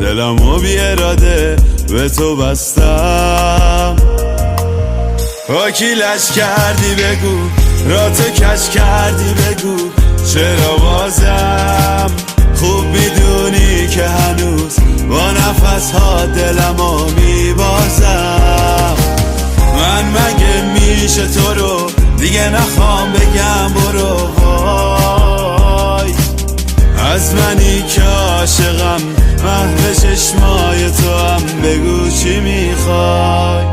دلمو بی اراده به تو بستم. وکیلش کردی بگو، را تو کش کردی بگو، چرا بازم خوب میدونی که هنوز با نفس ها دلمو میبازم. من مگه میشه تو رو دیگه نخوام بگم برو وای، از منی که عاشقم محو چشمای تو هم بگو چی میخوای.